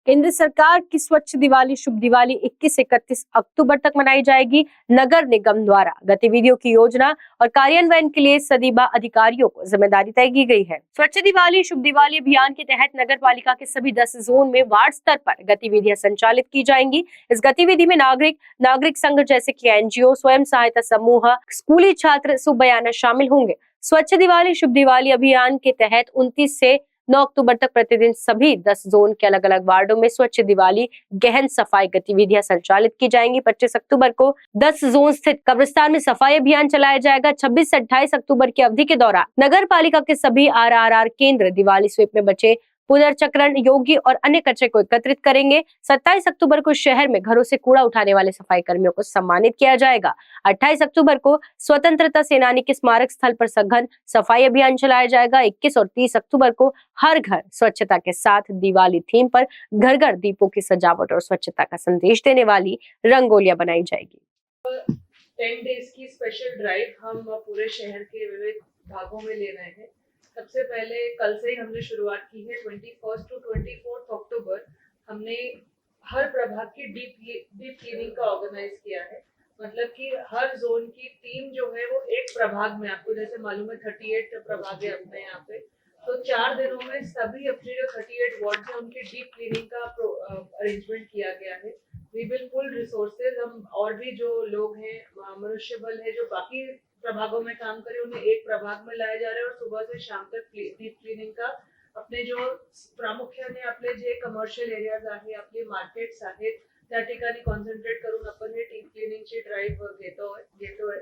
केंद्र सरकार की स्वच्छ दिवाली शुभ दिवाली 21-31 अक्टूबर तक मनाई जाएगी। नगर निगम द्वारा गतिविधियों की योजना और कार्यान्वयन के लिए सदीबा अधिकारियों को जिम्मेदारी तय की गई है। स्वच्छ दिवाली शुभ दिवाली अभियान के तहत नगर पालिका के सभी 10 जोन में वार्ड स्तर पर गतिविधियां संचालित की जाएंगी। इस गतिविधि में नागरिक संघ जैसे कि एनजीओ, स्वयं सहायता समूह, स्कूली छात्र सुबयाना शामिल होंगे। स्वच्छ दिवाली शुभ दिवाली अभियान के तहत 29 से 9 अक्टूबर तक प्रतिदिन सभी 10 जोन के अलग अलग वार्डों में स्वच्छ दिवाली गहन सफाई गतिविधियां संचालित की जाएंगी। 25 अक्टूबर को 10 जोन स्थित कब्रिस्तान में सफाई अभियान चलाया जाएगा। 26 से 28 अक्टूबर की अवधि के दौरान नगर पालिका के सभी आरआरआर केंद्र दिवाली स्वीप में बचे पुनर्चक्रण योगी और अन्य कचरे को एकत्रित करेंगे। 27 अक्टूबर को शहर में घरों से कूड़ा उठाने वाले सफाई कर्मियों को सम्मानित किया जाएगा। 28 अक्टूबर को स्वतंत्रता सेनानी के स्मारक स्थल पर सघन सफाई अभियान चलाया जाएगा। 21 और 30 अक्टूबर को हर घर स्वच्छता के साथ दिवाली थीम पर घर घर दीपों की सजावट और स्वच्छता का संदेश देने वाली रंगोलियां बनाई जाएगी। 10 डेज की स्पेशल ड्राइव हम पूरे शहर के विविध भागों में ले रहे हैं। सबसे पहले कल से ही हमने शुरुआत की है। 21 टू 24 अक्टूबर हमने हर प्रभाग की डीप क्लीनिंग का ऑर्गेनाइज किया है। मतलब कि हर जोन की टीम जो है वो एक प्रभाग में, आपको जैसे मालूम है 38 प्रभाग है अपने यहाँ पे, तो 4 दिनों में सभी अपने जो 38 वार्ड है उनकी डीप क्लीनिंग का अरेंजमेंट किया गया है। वी विल फुल रिसोर्सेज, हम और भी जो लोग हैं मनुष्य बल है जो बाकी प्रभागों में काम करे उन्हें एक प्रभाग में लाया जा रहा है और सुबह से शाम तक डीप क्लीनिंग का अपने जो प्रामुख्याने आपले जे कमर्शियल एरियाज आहे, आपले मार्केट्स आहेत त्या ठिकाणी कॉन्सन्ट्रेट करून आपण हे डीप क्लीनिंगची ड्राईव्ह घेतोय।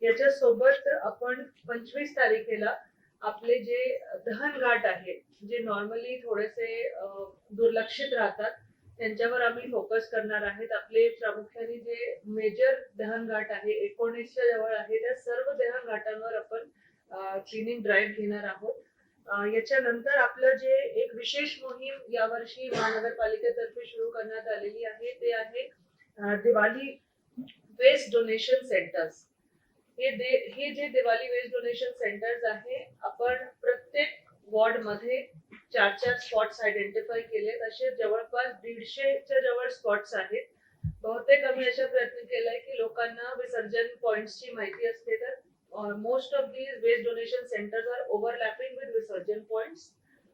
याच्या सोबत आपण 25 तारखेला आपले जे दहन घाट आहे जे नॉर्मली थोडेसे दुर्लक्षित राहतात त्यांच्यावर आम्ही फोकस करणार आहेत। आपले प्रामुख्याने जे मेजर दहन घाट आहे 19च्या जवळ आहे त्या सर्व दहन घाटांवर आपण क्लीनिंग ड्राईव्ह घेणार आहोत। याच्यानंतर आपलं जे एक विशेष मोहीम यावर्षी महानगरपालिकेतर्फे सुरू करण्यात आलेली आहे ते आहे दिवाळी वेस्ट डोनेशन सेंटर्स। हे जे दिवाळी वेस्ट डोनेशन सेंटर्स आहे आपण प्रत्येक वॉर्ड मध्ये 4 स्पॉट्स आयडेंटिफाय केलेत। असे जवळपास 150च्या जवळ स्पॉट्स आहेत। बहुतेक आम्ही अशा प्रयत्न केलाय की लोकांना विसर्जन पॉइंट्सची माहिती असते, तर most of these waste donation centres are overlapping with विसर्जन पॉइंट्स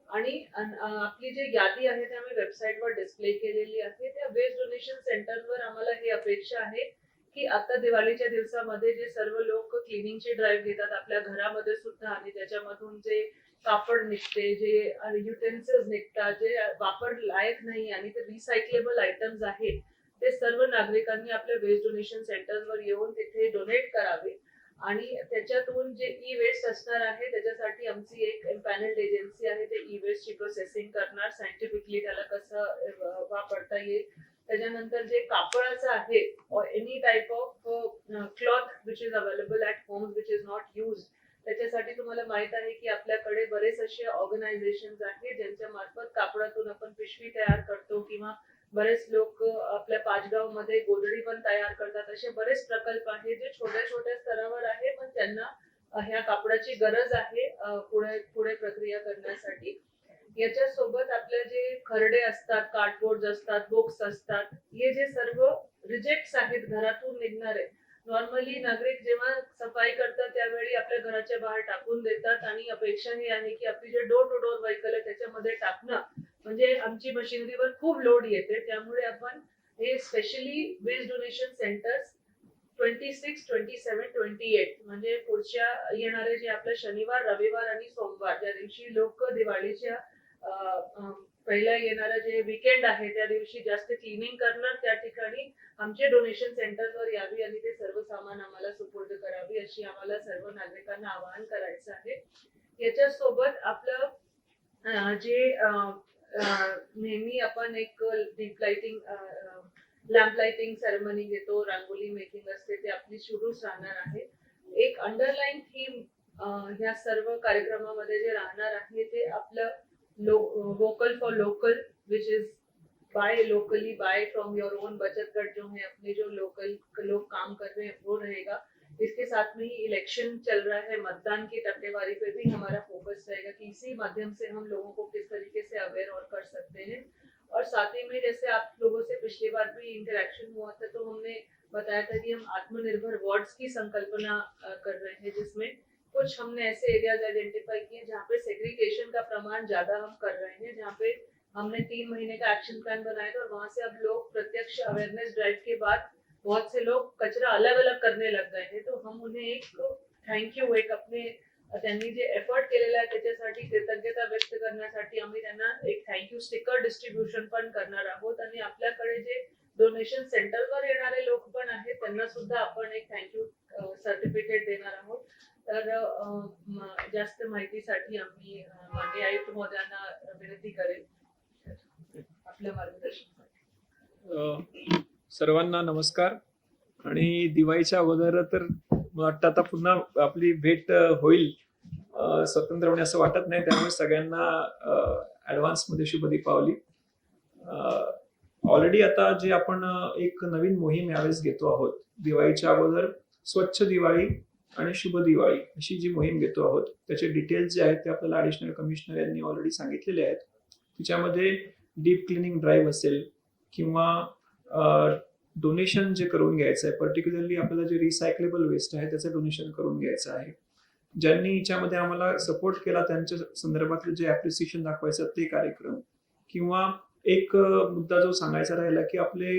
आणि आपली जी यादी आहे ती आम्ही वेबसाईटवर डिस्प्ले केलेली आहे। त्या वेस्ट डोनेशन सेंटरवर आम्हाला हे अपेक्षा आहे की आता दिवाळीच्या दिवसामध्ये जे सर्व लोक क्लिनिंगची ड्राईव्ह घेतात आपल्या घरामध्ये सुद्धा आणि त्याच्यामधून जे कापड निघते, जे युटेन्सिल्स निघतात, जे वापर लायक नाही आणि ते रिसायकलेबल आयटम्स आहेत ते सर्व नागरिकांनी आपल्या वेस्ट डोनेशन सेंटरवर येऊन तिथे डोनेट करावे आणि त्याच्यातून जे ई वेस्ट असणार आहे त्याच्यासाठी आमची एक एम्पॅनल्ड एजन्सी आहे ते ई वेस्टची प्रोसेसिंग करणार, सायंटिफिकली त्याला कसं वापरता येईल। त्याच्यानंतर जे कापडाचं आहे any type of cloth which is available at home which is not use, त्याच्यासाठी तुम्हाला माहित आहे की आपल्याकडे बरेच असे ऑर्गनायझेशन्स आहेत ज्यांच्या मार्फत कापडातून आपण पिशवी तयार करतो किंवा बरेच लोक आपल्या पाचगाव मध्ये गोधडी पण तयार करतात। असे बरेच प्रकल्प आहेत जे छोट्या छोट्या स्तरावर आहे पण त्यांना ह्या कापडाची गरज आहे पुढे प्रक्रिया करण्यासाठी। याच्या सोबत आपले जे खरडे असतात, कार्डबोर्ड असतात, बुक्स असतात, हे जे सर्व रिजेक्ट्स आहेत घरातून निघणारे, नॉर्मली नागरिक जेव्हा सफाई करतात त्यावेळी आपल्या घराच्या बाहेर टाकून देतात आणि अपेक्षा ही आहे की आपली जे डोर टू डोर व्हेकल आहे त्याच्यामध्ये टाकणं म्हणजे आमची मशिनरीवर खूप लोड येते। त्यामुळे आपण हे स्पेशली वेस्ट डोनेशन सेंटर्स 26, 27, 28 म्हणजे पुढच्या येणारे जे आपले शनिवार, रविवार आणि सोमवार ज्या दिवशी लोक दिवाळीच्या पहिल्या येणारा जे वीकेंड आहे त्या दिवशी जास्त क्लिनिंग करणार, त्या ठिकाणी आमचे डोनेशन सेंटरवर यावी आणि ते सर्व सामान आम्हाला सुपूर्द करावी अशी आम्हाला सर्व नागरिकांना आवाहन करायचं आहे। याच्या सोबत आपलं जे नेहमी आपण एक deep lighting lamp lighting ceremony घेतो, रांगोली मेकिंग असते, ते आपली सुरूच राहणार आहे। एक अंडरलाईन थीम ह्या सर्व कार्यक्रमामध्ये जे राहणार आहे ते आपलं vocal for local which is buy locally, buy from your own बचत गट जो है अपने जो लोकल लोग काम कर रहे हैं वो रहेगा। इसके साथ में ही इलेक्शन चल रहा है, मतदान की टक्केवारी पे भी हमारा फोकस रहेगा कि इसी माध्यम से हम लोगों को किस तरीके से अवेयर और कर सकते हैं। और साथ ही में जैसे आप लोगों से पिछली बार भी इंटरेक्शन हुआ था तो हमने बताया था कि हम आत्मनिर्भर वार्ड्स की संकल्पना कर रहे हैं, जिसमें कुछ हमने ऐसे एरियाज आइडेंटिफाई किए जहाँ पे सेग्रीगेशन का प्रमाण ज्यादा हम कर रहे हैं, जहाँ पे हमने 3 महीने का एक्शन प्लान बनाया था और वहाँ से अब लोग प्रत्यक्ष अवेयरनेस ड्राइव के बाद बहुत से लोग कचरा अलग अलग करने लग गए हैं. तो हम उन्हें एक थँक्यू, एक अपने त्यांनी जे एफर्ट केलेला आहे त्याच्यासाठी कृतज्ञता व्यक्त करण्यासाठी आम्ही त्यांना एक थँक्यू स्टिकर डिस्ट्रीब्युशन पण करणार आहोत. आणि आपल्याकडे जे डोनेशन सेंटरवर येणारे लोक पण आहेत त्यांना सुद्धा आपण एक थँक्यू सर्टिफिकेट देणार आहोत. तर जास्त माहितीसाठी आम्ही माननीय आयुक्त महोदयांना विनंती करेल आपल्या मार्गदर्शनासाठी. सर्वांना नमस्कार. आणि दिवाळीच्या अगोदर तर मला वाटतं आता पुन्हा आपली भेट होईल स्वतंत्रपणे असं वाटत नाही, त्यामुळे सगळ्यांना ऍडव्हान्स मध्ये शुभ दीपावली. ऑलरेडी आता जे आपण एक नवीन मोहीम यावेळेस घेतो आहोत, दिवाळीच्या अगोदर स्वच्छ दिवाळी आणि शुभ दिवाळी अशी जी मोहीम घेतो आहोत, त्याचे डिटेल्स जे आहेत ते आपल्याला ऍडिशनल कमिशनर यांनी ऑलरेडी सांगितलेले आहेत. त्याच्यामध्ये डीप क्लिनिंग ड्राईव्ह असेल किंवा डोनेशन जे करून घ्यायचं आहे, पर्टिक्युलरली आपल्याला जे रिसायकलेबल वेस्ट आहे त्याचं डोनेशन करून घ्यायचं आहे. ज्यांनी याच्यामध्ये आम्हाला सपोर्ट केला त्यांच्या संदर्भातले जे ऍप्रिसिएशन दाखवायचं ते कार्यक्रम, किंवा एक मुद्दा जो सांगायचा राहिला की आपले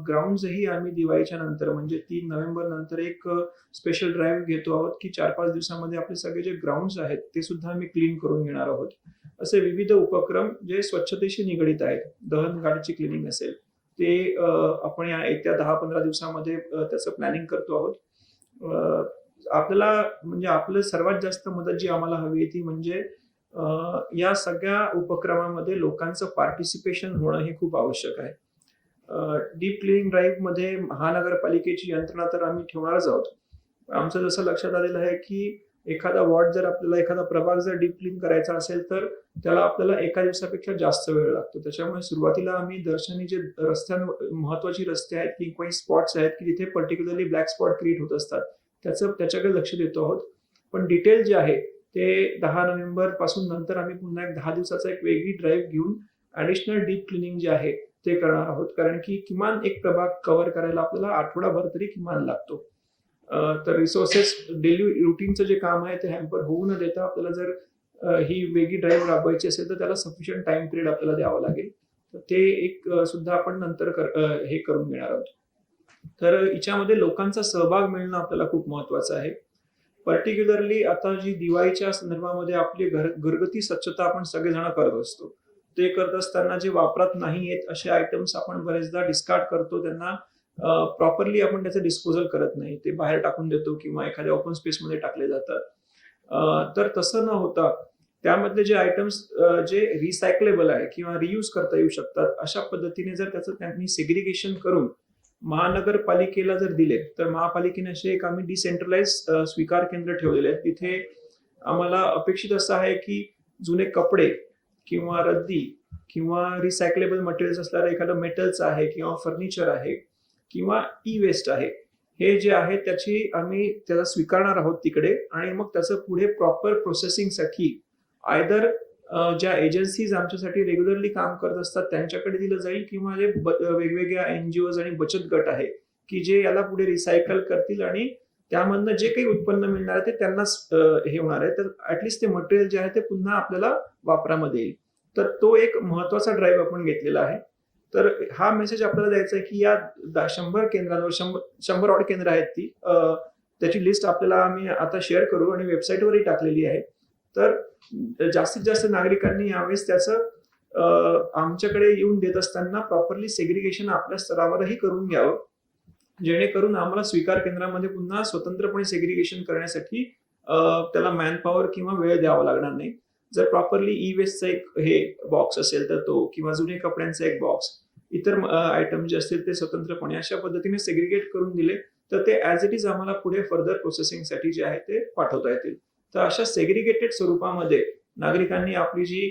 ग्राउंड्सही आम्ही दिवाळीच्या नंतर म्हणजे 3 नोव्हेंबर नंतर एक स्पेशल ड्राईव्ह घेतो आहोत की 4-5 दिवसामध्ये आपले सगळे जे ग्राउंड्स आहेत ते सुद्धा आम्ही क्लीन करून घेणार आहोत. असे विविध उपक्रम जे स्वच्छतेशी निगडीत आहेत. दहन गाडीची क्लिनिंग असेल ते आपण या येत्या 10-15 दिवसामध्ये त्याचं प्लॅनिंग करतो आहोत. आपल्याला म्हणजे आपलं सर्वात जास्त मदत जी आम्हाला हवी आहे ती म्हणजे या सगळ्या उपक्रमामध्ये लोकांचं पार्टिसिपेशन होणं हे खूप आवश्यक आहे. डीप क्लिनिंग ड्राईव्ह मध्ये महानगरपालिकेची यंत्रणा तर आम्ही ठेवणारच आहोत. आमचं जसं लक्षात आलेलं आहे की एखादा वॉर्ड जर आपल्याला एखादा प्रभाग जर डीप क्लीन करायचा असेल तर त्याला आपल्याला एका दिवसापेक्षा जास्त वेळ लागतो. त्याच्यामुळे सुरुवातीला आम्ही दर्शनी जे महत्वाची रस्ते आहेत किंवा स्पॉट्स आहेत की जिथे पर्टिक्युलरली ब्लॅक स्पॉट क्रिएट होत असतात त्याच्याकडे लक्ष देतो आहोत. पण डिटेल जे आहे ते 10 नोव्हेंबर पासून नंतर आम्ही पुन्हा एक 10 दिवसाचा एक वेगळी ड्राईव्ह घेऊन ऍडिशनल डीप क्लिनिंग जे आहे ते करणार आहोत. कारण की किमान एक प्रभाग कव्हर करायला आपल्याला आठवडाभर तरी किमान लागतो. तर रिसोर्सेस डेली रुटीनचं जे काम आहे ते हॅम्पर होऊ न देता आपल्याला जर ही वेगळी ड्राईव्ह राबवायची असेल तर त्याला सफिशियंट टाइम पिरियड आपल्याला द्यावा लागेल. तर ते एक सुद्धा आपण नंतर हे करून घेणार आहोत. तर याच्यामध्ये लोकांचा सहभाग मिळणं आपल्याला खूप महत्वाचं आहे. पर्टिक्युलरली आता जी दिवाळीच्या संदर्भामध्ये आपली घरगुती स्वच्छता आपण सगळेजण करत असतो, ते करत असताना जे वापरात नाही आहेत असे आयटम्स आपण बरेचदा डिस्कार्ड करतो. त्यांना प्रॉपरली आपण त्याचं डिस्पोजल करत नाही, ते बाहेर टाकून देतो किंवा एखाद्या ओपन स्पेसमध्ये टाकले जातात. तर तसं न होता त्यामधले जे आयटम्स जे रिसायकलेबल आहे किंवा रियूज करता येऊ शकतात अशा पद्धतीने जर त्याचं त्यांनी सेग्रिगेशन करून महानगरपालिकेला जर दिले तर महापालिकेने असे एक आम्ही डिसेंट्रलाइज स्वीकार केंद्र ठेवलेले आहेत. तिथे आम्हाला अपेक्षित असं आहे की जुने कपडे किंवा रद्दी किंवा रिसायकलेबल मटेरियल्स असणारं एखादं मेटल्स आहे किंवा फर्निचर आहे किंवा ई वेस्ट आहे, हे जे आहे त्याला स्वीकारणार आहोत तिकडे. आणि मग त्याचं पुढे प्रॉपर प्रोसेसिंगसाठी आयदर ज्या एजन्सीज आमच्यासाठी रेग्युलरली काम करत असतात त्यांच्याकडे दिलं जाईल किंवा जे वेगवेगळ्या एनजीओज आणि बचत गट आहे की जे याला पुढे रिसायकल करतील आणि त्यामधनं जे काही उत्पन्न मिळणार आहे ते त्यांनाच हे होणार आहे. तर ऍटलिस्ट ते मटेरियल जे आहे ते पुन्हा आपल्याला वापरामध्ये येईल. तर तो एक महत्वाचा ड्राईव्ह आपण घेतलेला आहे. तर हा मेसेज आपल्याला द्यायचा आहे की या 100 केंद्रांवर 100 ऑड केंद्र आहेत ती त्याची लिस्ट आपल्याला आम्ही आता शेअर करू आणि वेबसाईटवरही टाकलेली आहे. तर जास्तीत जास्त नागरिकांनी यावेळेस त्याचं आमच्याकडे येऊन देत असताना प्रॉपरली सेग्रिगेशन आपल्या स्तरावरही करून घ्यावं, जेणेकरून आम्हाला स्वीकार केंद्रामध्ये पुन्हा स्वतंत्रपणे सेग्रिगेशन करण्यासाठी त्याला मॅनपॉवर किंवा वेळ द्यावा लागणार नाही. जर प्रॉपरली ई वेस्टचा एक हे बॉक्स असेल तर तो, किंवा जुने कपड्यांचा एक बॉक्स, इतर आयटम जे असतील ते स्वतंत्रपणे अशा पद्धतीने सेग्रिगेट करून दिले तर ते ऍज इट इज आम्हाला पुढे फर्दर प्रोसेसिंगसाठी जे आहे ते पाठवता येतील. तर अशा सेग्रिगेटेड स्वरूपामध्ये नागरिकांनी आपली जी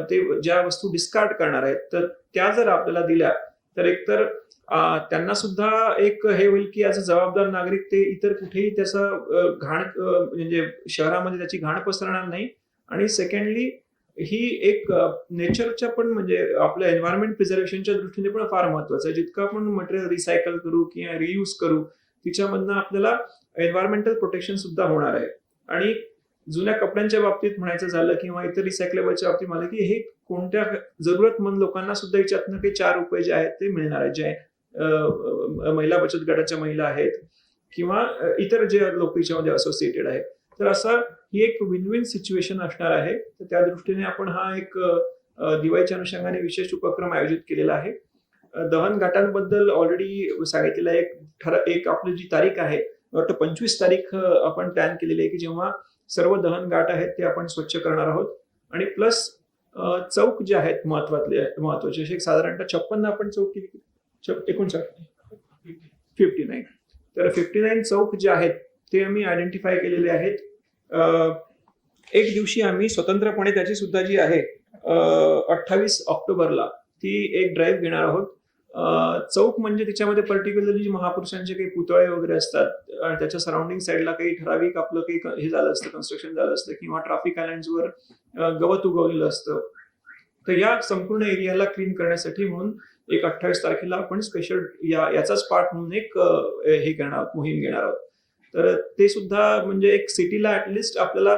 ते ज्या वस्तू डिस्कार्ड करणार आहेत तर त्या जर आपल्याला दिल्या तर एकतर त्यांना सुद्धा एक हे होईल की ऍज अ जबाबदार नागरिक ते इतर कुठेही त्याचा घाण म्हणजे शहरामध्ये त्याची घाण पसरणार नाही. आणि सेकंडली ही एक नेचरच्या पण म्हणजे आपल्या एन्व्हायरमेंट प्रिझर्वेशनच्या दृष्टीने पण फार महत्वाचं आहे. जितकं आपण मटेरियल रिसायकल करू किंवा रियूज करू तिच्यामधनं आपल्याला एन्व्हायरमेंटल प्रोटेक्शन सुद्धा होणार आहे. आणि जुन्या कपड्यांच्या बाबतीत म्हणायचं झालं किंवा इतर रिसायकलेबलच्या बाबतीत मला की हे कोणत्या जरूरतमंद लोकांना सुद्धा याच्यातनं काही 4 रुपये जे आहेत ते मिळणार आहेत, जे महिला बचत गटाच्या महिला आहेत किंवा इतर जे लोक याच्यामध्ये असोसिएटेड आहेत. तर असा ही एक विन विन सिच्युएशन असणार आहे. तर त्या दृष्टीने आपण हा एक दिवाळीच्या अनुषंगाने विशेष उपक्रम आयोजित केलेला आहे. दहन घाटांबद्दल ऑलरेडी सांगितलेलं आहे. एक आपली जी तारीख आहे वाटतं 25 तारीख आपण प्लॅन केलेली आहे की जेव्हा सर्व दहन घाट आहेत ते आपण स्वच्छ करणार आहोत. आणि प्लस चौक जे आहेत महत्वाचे असे साधारणतः 56 आपण चौक केली 59. तर 59 चौक जे आहेत ते आम्ही आयडेंटिफाय केलेले आहेत. एक दिवशी आम्ही स्वतंत्रपणे त्याची सुद्धा जी आहे 28 ऑक्टोबरला ती एक ड्राईव्ह घेणार आहोत. चौक म्हणजे त्याच्यामध्ये पर्टिक्युलरली जी महापुरुषांचे काही पुतळे वगैरे असतात आणि त्याच्या सराउंडिंग साईडला काही ठराविक आपलं काही हे झालं असतं, कन्स्ट्रक्शन झालं असतं किंवा ट्रॅफिक आयलंड्सवर गवत उगवलेलं असतं. तर या संपूर्ण एरियाला क्लीन करण्यासाठी म्हणून एक 28 तारखेला आपण स्पेशल याचाच पार्ट म्हणून एक हे घेणार आहोत, मोहीम घेणार आहोत. तर ते सुद्धा म्हणजे एक सिटीला ऍटलिस्ट आपल्याला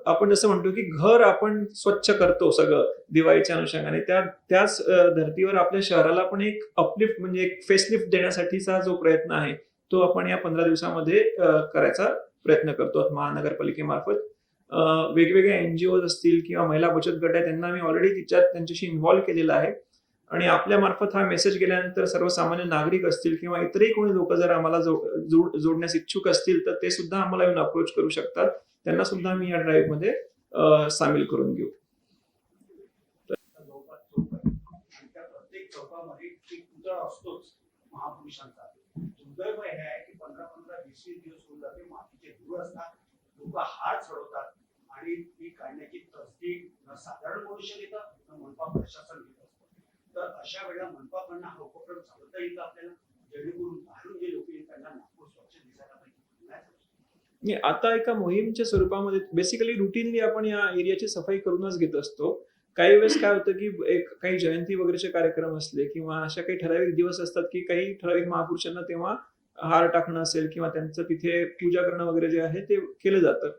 आपण जसं म्हणतो की घर आपण स्वच्छ करतो सगळं दिवाळीच्या अनुषंगाने, त्याच धर्तीवर आपल्या शहराला पण एक अपलिफ्ट म्हणजे एक फेसलिफ्ट देण्यासाठीचा जो प्रयत्न आहे तो आपण या 15 दिवसामध्ये करायचा प्रयत्न करतो महानगरपालिकेमार्फत. वेगवेगळ्या एनजीओ असतील किंवा महिला बचत गट आहे त्यांना मी ऑलरेडी त्यांच्याशी इन्व्हॉल्व्ह केलेलं आहे. आणि आपल्या मार्फत हा मेसेज गेल्यानंतर सर्वसामान्य नागरिक असतील किंवा इतरही कोणी लोक जर आम्हाला जोडण्यास इच्छुक असतील तर ते सुद्धा आम्हाला येऊन अप्रोच करू शकतात. त्यांना सुद्धा आम्ही या ड्राईव्ह मध्ये सामील करून घेऊ. प्रत्येक चौकामध्ये एक पुतळा असतोच महापुरुषांचा. दुर्दैव हे आहे की 15-20 दिवस होऊन जाते, मातीचे धूळ असतात, लोक हात चढवतात आणि ती काढण्याची तसदी न साधारण मनुष्य घेतं न मनपा प्रशासन घेत असतं. तर अशा वेळेला मनपाकडनं हा उपक्रम चालवता येईल आपल्याला, जेणेकरून बाहेरून जे लोक येईल त्यांना नागपूर स्वच्छ दिसायला पाहिजे. आता एका मोहीमच्या स्वरूपामध्ये बेसिकली रुटीनली आपण या एरियाची सफाई करूनच घेत असतो. काही वेळेस काय होतं की काही जयंती वगैरेचे कार्यक्रम असले किंवा अशा काही ठराविक दिवस असतात की काही ठराविक महापुरुषांना तेव्हा हार टाकणं असेल किंवा त्यांचं तिथे पूजा करणं वगैरे जे आहे ते केलं जातं.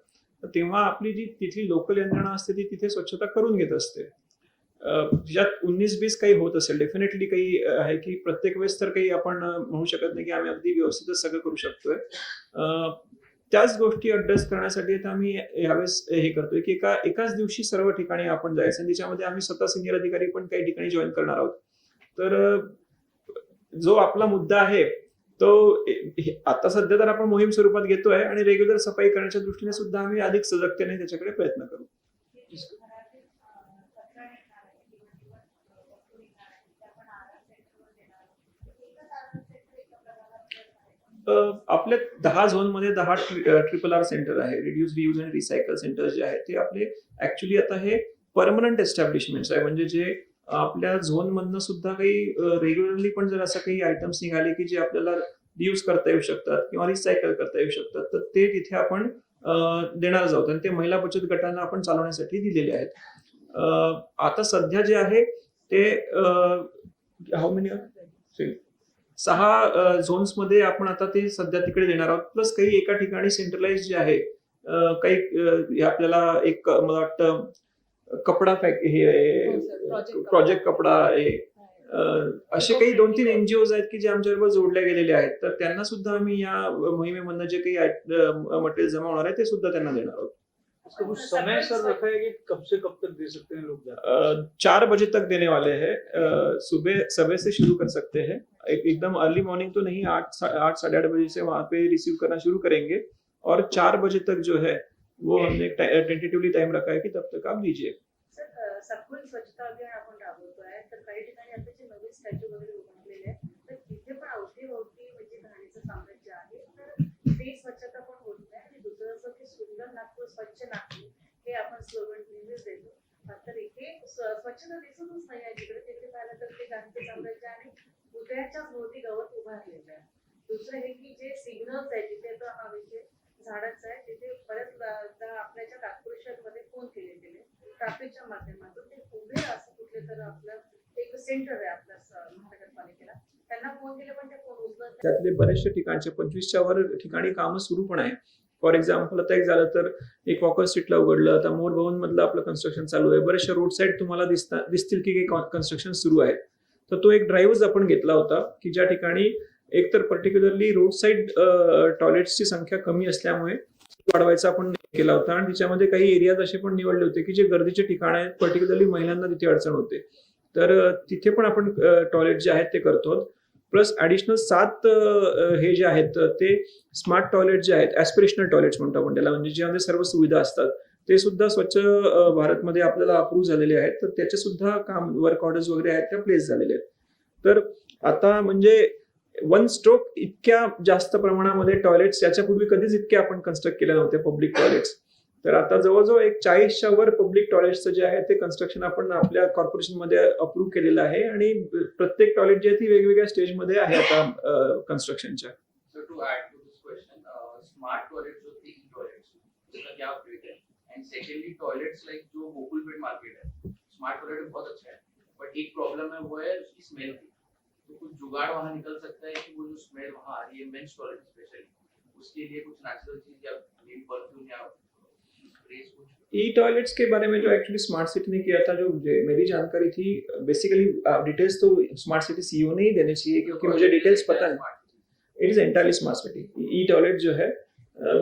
तर तेव्हा आपली जी तिथली लोकल यंत्रणा असते ती तिथे स्वच्छता करून घेत असते. ज्यात 19-20 काही होत असेल, डेफिनेटली काही आहे की प्रत्येक वेळेस तर काही आपण म्हणू शकत नाही की आम्ही अगदी व्यवस्थितच सगळं करू शकतोय. त्याच गोष्टी अड्रेस करण्यासाठी आता आम्ही यावेळेस हे करतोय की एकाच दिवशी सर्व ठिकाणी आपण जायचं आणि त्याच्यामध्ये आम्ही स्वतः सिनियर अधिकारी पण काही ठिकाणी जॉईन करणार आहोत. तर जो आपला मुद्दा आहे तो आता सध्या तर आपण मोहीम स्वरूपात घेतोय आणि रेग्युलर सफाई करण्याच्या दृष्टीने सुद्धा आम्ही अधिक सजगतेने त्याच्याकडे प्रयत्न करू. आपल्या 10 झोनमध्ये 10 RRR सेंटर आहे, रिड्यूस रियूज आणि रिसायकल सेंटर जे आहे ते आपले ऍक्च्युली आता हे परमनंट एस्टॅब्लिशमेंट्स आहे. म्हणजे जे आपल्या झोन मधनं सुद्धा काही रेग्युलरली पण जर असं काही आयटम्स निघाले की जे आपल्याला रियूज करता येऊ शकतात किंवा रिसायकल करता येऊ शकतात तर ते तिथे आपण देणार आहोत आणि ते महिला बचत गटांना आपण चालवण्यासाठी दिलेले आहेत. आता सध्या जे आहे ते हाऊ मेनी 6 झोन्स मध्ये आपण आता ते सध्या तिकडे देणार आहोत. प्लस काही एका ठिकाणी सेंट्रलाइज जे आहे काही आपल्याला एक मला वाटतं कपडा प्रोजेक्ट कपडा आहे, असे काही 2-3 एनजीओज आहेत की जे आमच्याबरोबर जोडल्या गेलेले आहेत. तर त्यांना सुद्धा आम्ही या मोहिमेमधनं जे काही मटेरियल जमा होणार आहे ते सुद्धा त्यांना देणार आहोत. उसका कुछ समय सर रखा है कि कब से कब तक दे सकते हैं लोग? 4 बजे तक देने वाले हैं. सुबह से शुरू कर सकते हैं. एकदम अर्ली मॉर्निंग तो नहीं, 8-8:30 बजे से वहां पे रिसीव करना शुरू करेंगे और 4 बजे तक जो है वो हमने टेंटेटिवली टाइम रखा है कि तब तक आप दीजिए. सर सखोल स्वच्छता अभियान आपण राबवतोय तर काही ठिकाणी आताचे नवीन स्टॅच्यू वगैरे उभारलेले आहेत तर तिथे पण अवतीभोवती म्हणजे घाणीचं साम्राज्य आहे तर ते स्वच्छता पण होत नाही. आणि दुसरं असं की सुंदर नागपूर स्वच्छ नागपूर हे आपण स्लोगन नेहमीच देतो. तर इथे स्वच्छता दिसतच नाही आहे तिकडे. तिथे पाहिलं तर ते घाणीचं साम्राज्य आणि उद्याच्याच भोवती गवत उभारलेलं आहे. दुसरं हे की जे सिग्नल्स आहे तिथे तर हा विषय झाडाचा आहे तिथे बऱ्याच आपल्याच्या नागपूर शहरमध्ये फोन केले गेले ट्रॅफिकच्या माध्यमातून ते पुढे असं कुठले तर आपलं एक सेंटर आहे आपल्या महानगरपालिकेला, त्यांना फोन केले पण ते फोन उचलत नाही. त्यातले बरेचसे ठिकाणचे 25च्या वर ठिकाणी कामं सुरू पण आहे. फॉर एक्झाम्पल आता एक झालं तर एक वॉकर स्ट्रीटला उघडलं, आता मोर भवन मधलं आपलं कन्स्ट्रक्शन चालू आहे. बरेचशा रोड साईड तुम्हाला दिसतील की कन्स्ट्रक्शन सुरू आहे. तर तो एक ड्राईव्ह आपण घेतला होता की ज्या ठिकाणी एकतर पर्टिक्युलरली रोड साईड टॉयलेट्सची संख्या कमी असल्यामुळे वाढवायचा आपण केला होता आणि त्याच्यामध्ये काही एरियाज असे पण निवडले होते की जे गर्दीचे ठिकाण आहेत, पर्टिक्युलरली महिलांना तिथे अडचण होते. तर तिथे पण आपण टॉयलेट जे आहेत ते करतो. प्लस ऍडिशनल 7 हे जे आहेत ते स्मार्ट टॉयलेट जे आहेत, ऍस्पिरेशनल टॉयलेट्स म्हणतो आपण त्याला, म्हणजे ज्यामध्ये सर्व सुविधा असतात, ते सुद्धा स्वच्छ भारतमध्ये आपल्याला अप्रूव्ह झालेले आहेत. तर त्याचे सुद्धा काम वर्क ऑर्डर्स वगैरे आहेत त्या प्लेस झालेले आहेत. तर आता म्हणजे वन स्ट्रोक इतक्या जास्त प्रमाणामध्ये टॉयलेट्स याच्यापूर्वी कधीच इतके आपण कन्स्ट्रक्ट केले नव्हते पब्लिक टॉयलेट्स. तर आता जवळजवळ एक 40च्या वर पब्लिक टॉयलेट्सचं जे आहे ते कन्स्ट्रक्शन आपण आपल्या कॉर्पोरेशनमध्ये अप्रूव्ह केलेलं आहे आणि प्रत्येक टॉयलेट जी आहे ती वेगवेगळ्या स्टेजमध्ये आहे आता कन्स्ट्रक्शनच्या. So to add to this question, smart toilets होते e-toilets, उसका क्या upgrade है? And secondly, toilets like जो गोकुलपेट मार्केट है, smart toilet बहुत अच्छा है, but एक प्रॉब्लम है वो है उसकी स्मेल की. तो कुछ जुगाड़ वहाँ निकल सकता है कि वो जो स्मेल वहाँ आ रही है मेंस टॉयलेट स्पेशली, उसके लिए कुछ नेचुरल चीज या परफ्यूम या स्प्रेस कुछ. ई टॉयलेट्स के बारे में जो एक्चुअली स्मार्ट सिटी ने किया था, जो मेरी जानकारी थी, बेसिकली डिटेल्स तो स्मार्ट सिटी सीईओ ने ही देने चाहिए क्योंकि मुझे डिटेल्स पता नहीं. It is entirely smart city. E toilet जो है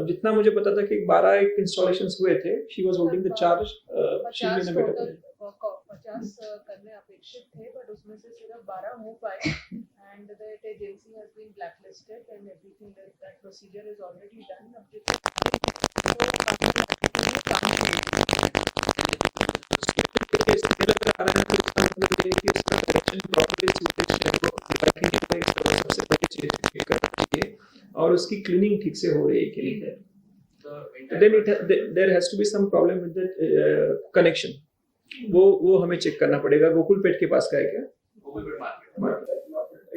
जितना मुझे पता था कि 12 इंस्टॉलेशन हुए थे. शी वाज होल्डिंग द चार्ज. 50 करने अपेक्षित थे, बट उसमें से सिर्फ 12 हो पाए and that agency has been blacklisted and everything that procedure is already done. और उसकी क्लीनिंग ठीक से हो रही है कि नहीं है. The Then there has to be some problem with the connection. वो हमें चेक करना पड़ेगा. गोकुलपेट के पास का है क्या? गोकुलपेट मार्केट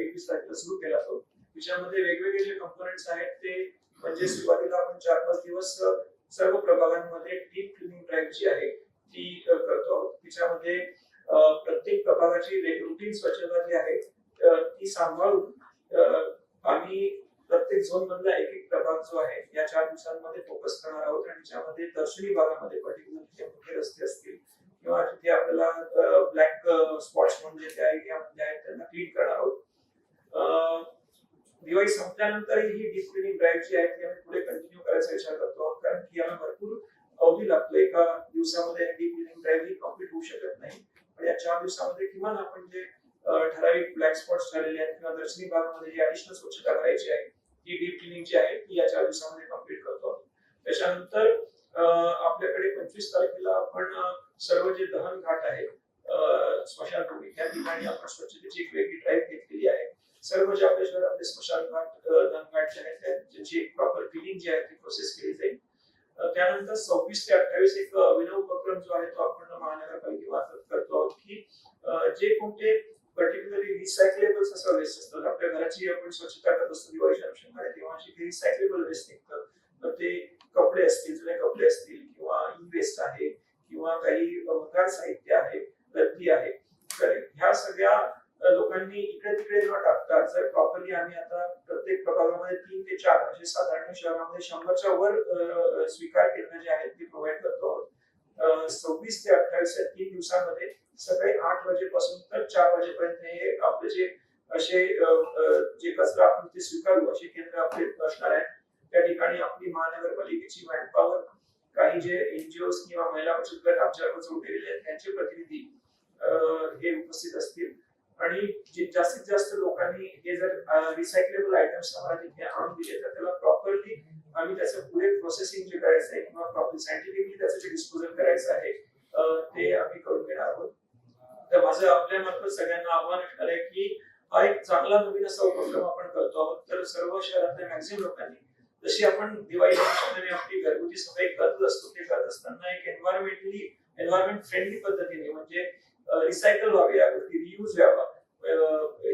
21 तारखेला सुरू केला तो. त्याच्यामध्ये वेगवेगळे जे कंपोनेंट्स आहेत ते म्हणजे सुरुवातीला आपण 4-5 दिवस सर्व प्रभागांमध्ये डीप क्लिनिंग ड्राईव्ह जी आहे ती करतो आहोत. त्याच्यामध्ये प्रत्येक प्रभागाची रुटीन स्वच्छता जी आहे ती सांभाळून आम्ही प्रत्येक झोन मधला एक प्रभाग जो आहे या 4 दिवसांमध्ये फोकस करणार आहोत आणि त्याच्यामध्ये दर्शनी भागामध्ये पर्टिक्युलर जे मुख्य रस्ते असतील किंवा जिथे आपल्याला ब्लॅक स्पॉट्स म्हणजे जे आहेत त्यांना क्लीन करणार आहोत. दिवाळी संपल्यानंतरही ही डीप क्लिनिंग ड्राईव्ह जी आहे ती आम्ही पुढे कंटिन्यू करायचा विचार करतो आहोत, कारण की आम्हाला भरपूर अवधी लागतो. एका दिवसामध्ये डीप क्लिनिंग ड्राईव्ह ही कम्प्लीट होऊ शकत नाही. पण या 4 दिवसामध्ये किमान आपण जे ठराविक ब्लॅक स्पॉट्स झालेले आहेत किंवा दर्शनी भागामध्ये जी ऍडिशनल स्वच्छता करायची आहे ती डीप क्लिनिंग जी आहे ती या 4 दिवसामध्ये कम्प्लीट करतो. त्याच्यानंतर आपल्याकडे 25 तारखेला आपण सर्व जे दहन घाट आहे स्मशानभूमी त्या ठिकाणी आपण स्वच्छतेची एक वेगळी ड्राईव्ह घेतलेली आहे. सर्व जे आपल्या शहरातले स्मशान घाट दहन घाट जे आहेत त्यांची एक प्रॉपर क्लिनिंग जी आहे ती प्रोसेस केली जाईल. त्यानंतर 26 ते 28 एक अभिनव उपक्रम जो आहे तो आपण महानगरपालिकेमार्फत करतो आहोत की जे कोणते पर्टिक्युलरली रिसायकलेबल्स असं वेस्ट असतात. आपल्या घराची आपण स्वच्छता करत असतो दिवाळीच्या अनुषंगाने, तेव्हा जे रिसायकलेबल वेस्ट निघतं, तर ते कपडे असतील, जुने कपडे असतील किंवा ई वेस्ट आहे किंवा काही भंगार साहित्य आहे, रद्दी आहे, तर ह्या सगळ्या लोकांनी इकडे तिकडे न टाकता जर प्रॉपरली आम्ही आता प्रत्येक प्रभागामध्ये 3 ते 4 असे साधारण शहरामध्ये 100च्या वर स्वीकार केंद्र जे आहेत ते प्रोव्हाइड करतो आहोत. 26 ते 28 या 3 दिवसांमध्ये सकाळी 8 वाजेपासून तर 4 वाजेपर्यंत हे आपले जे असे जे कचरा आपण ते स्वीकारू असे केंद्र आपले असणार आहेत. त्या ठिकाणी आपली महानगरपालिकेची मॅनपॉवर, काही जे एनजीओज किंवा महिला बचत गट आमच्यावर जोडलेले आहेत त्यांचे प्रतिनिधी हे उपस्थित असतील आणि जास्तीत जास्त लोकांनी हे जर रिसायकलेबल आयटम्स आम्हाला तिथे आणून दिले तर त्याला प्रॉपरली आम्ही त्याचं पुढे प्रोसेसिंग जे करायचं आहे किंवा प्रॉपर सायंटिफिकली त्याचं जे डिस्पोजल करायचं आहे ते आम्ही करून घेणार आहोत. तर माझं आपल्यामार्फत सगळ्यांना आव्हान असणार आहे की हा एक चांगला नवीन असा उपक्रम आपण करतो आहोत. तर सर्व शहरातल्या मॅक्झिमम लोकांनी जशी आपण दिवाळीच्या आपली घरगुती सफाई करत असतो ते करत असताना एक एन्व्हायरमेंट फ्रेंडली पद्धतीने म्हणजे रिसायकल व्हावे, या गोष्टी रियूज व्हावा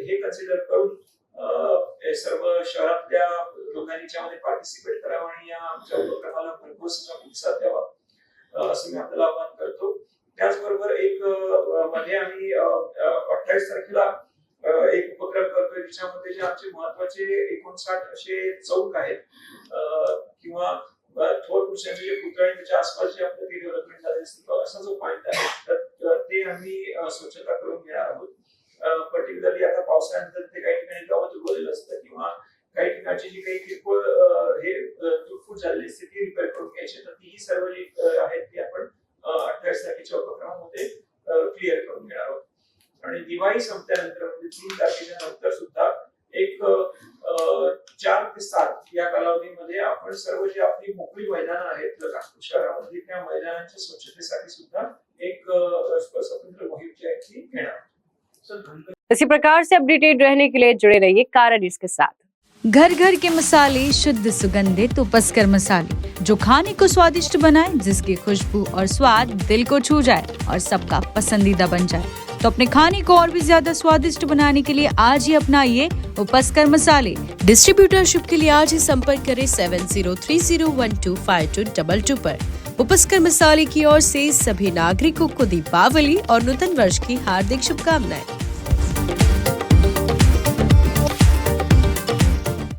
हे कन्सिडर करून सर्व शहरातल्या लोकांनी याच्यामध्ये पार्टिसिपेट करावं आणि या आमच्या उपक्रमाला भरपूर प्रतिसाद द्यावा असं मी आपल्याला आवाहन करतो. त्याचबरोबर एक मध्ये आम्ही 28 तारखेला एक उपक्रम करतोय ज्याच्यामध्ये जे आमचे महत्वाचे 59 असे चौक आहेत किंवा थोर पुरुषांचे जे पुतळे त्याच्या आसपास जे आपलं डेव्हलपमेंट झालेलं असतं असा जो पॉइंट आहे तर ते आम्ही स्वच्छता करून घेणार आहोत. पर्टिक्युलरली आता पावसाळ्यानंतर ते काही ठिकाणी गवत उगवलेलं असतं किंवा काही ठिकाणची जी काही किरकोळ हे तुटफूट झालेली असते ती रिपेअर करून घ्यायची, तर ती सर्व जी आहेत ती आपण 28 तारखेच्या उपक्रमामध्ये क्लिअर करून घेणार आहोत. आणि दिवाळी संपल्यानंतर म्हणजे 3 तारखेच्या नंतर सुद्धा एक 4 ते 7 या कालावधीमध्ये आपण सर्व जी आपली मोकळी मैदानं आहेत नागपूर शहरामध्ये त्या मैदानांच्या स्वच्छतेसाठी सुद्धा एक स्वतंत्र मोहीम जी आहे ती घेणार आहोत. इसी प्रकार से अपडेटेड रहने के लिए जुड़े रहिए कारण न्यूज़ के साथ। घर घर के मसाले, शुद्ध सुगंधित उपस्कर मसाले, जो खाने को स्वादिष्ट बनाए, जिसकी खुशबू और स्वाद दिल को छू जाए और सबका पसंदीदा बन जाए। तो अपने खाने को और भी ज्यादा स्वादिष्ट बनाने के लिए आज ही अपनाइए उपस्कर मसाले। डिस्ट्रीब्यूटरशिप के लिए आज ही संपर्क करें 7030125222 पर। उपस्कर मसाले की ओर से सभी नागरिकों को दीपावली और नूतन वर्ष की हार्दिक शुभकामनाएं।